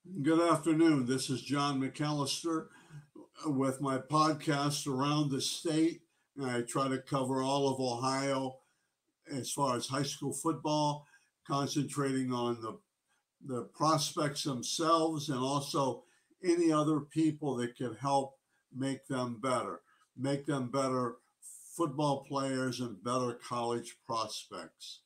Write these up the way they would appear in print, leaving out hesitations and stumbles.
Good afternoon. This is John McAllister with my podcast Around the State. I try to cover all of Ohio as far as high school football, concentrating on the prospects themselves and also any other people that can help make them better, make them better football players and better college prospects.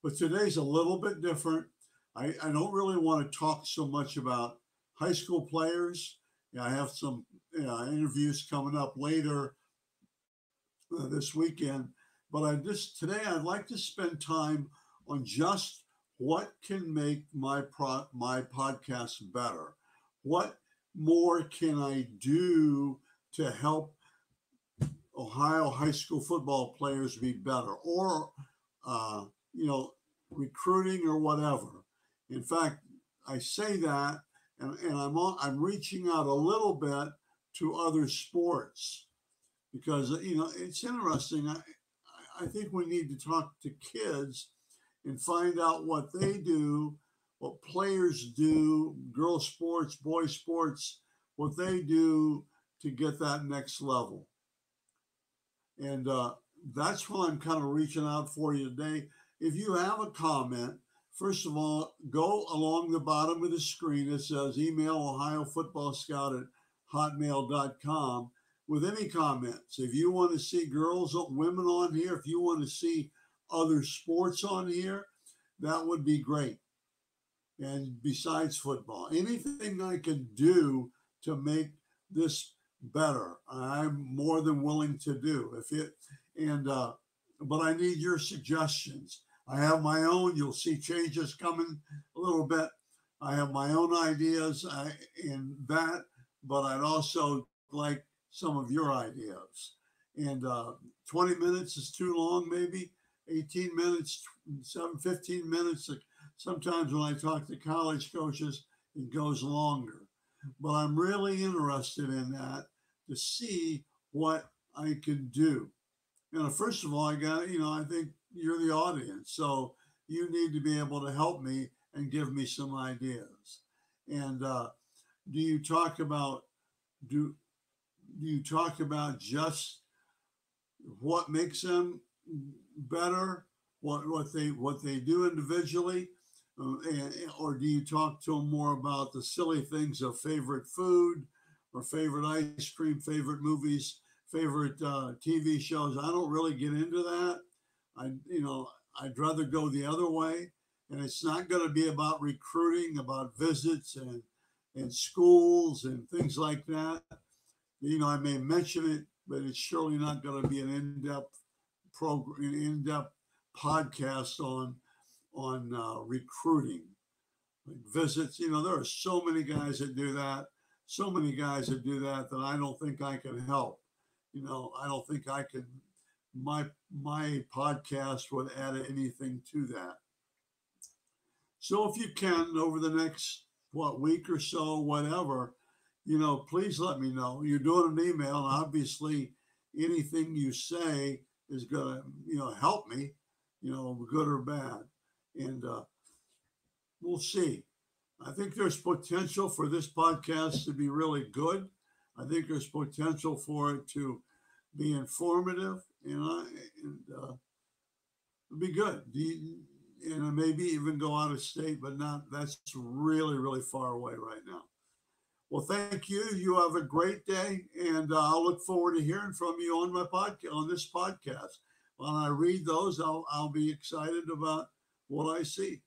But today's a little bit different. I don't really want to talk so much about high school players. Yeah, I have some interviews coming up later this weekend, but today I'd like to spend time on just what can make my podcast better. What more can I do to help Ohio high school football players be better, or uh, you know, recruiting or whatever. In fact, I say that, and I'm reaching out a little bit to other sports because it's interesting. I think we need to talk to kids and find out what they do, what players do, girls sports, boys sports, what they do to get that next level. And that's why I'm kind of reaching out for you today. If you have a comment, first of all, go along the bottom of the screen. It says email Ohio Football Scout at hotmail.com with any comments. If you want to see girls, women on here, if you want to see other sports on here, that would be great. And besides football, anything I can do to make this better, I'm more than willing to do. But I need your suggestions. I have my own. You'll see changes coming a little bit. I have my own ideas in that, but I'd also like some of your ideas. And 20 minutes is too long, maybe 18 minutes, 15 minutes. Sometimes when I talk to college coaches, it goes longer. But I'm really interested in that to see what I can do. First of all, I think you're the audience. So you need to be able to help me and give me some ideas. And do you talk about, do, do you talk about just what makes them better, what they do individually, or do you talk to them more about the silly things of favorite food or favorite ice cream, favorite movies, favorite TV shows? I don't really get into that. I'd rather go the other way, and it's not going to be about recruiting, about visits and schools and things like that. I may mention it, but it's surely not going to be an in-depth program, in-depth podcast on recruiting, like visits. There are so many guys that do that, that I don't think I can help. I don't think I can. My podcast would add anything to that. So if you can, over the next week or so, whatever, please let me know. You're doing an email, and obviously anything you say is gonna, help me, good or bad, and we'll see. I think there's potential for this podcast to be really good. I think there's potential for it to be informative, and it'll be good. And maybe even go out of state, but not. That's really, really far away right now. Well, thank you. You have a great day, and I'll look forward to hearing from you on my podcast, on this podcast. When I read those, I'll be excited about what I see.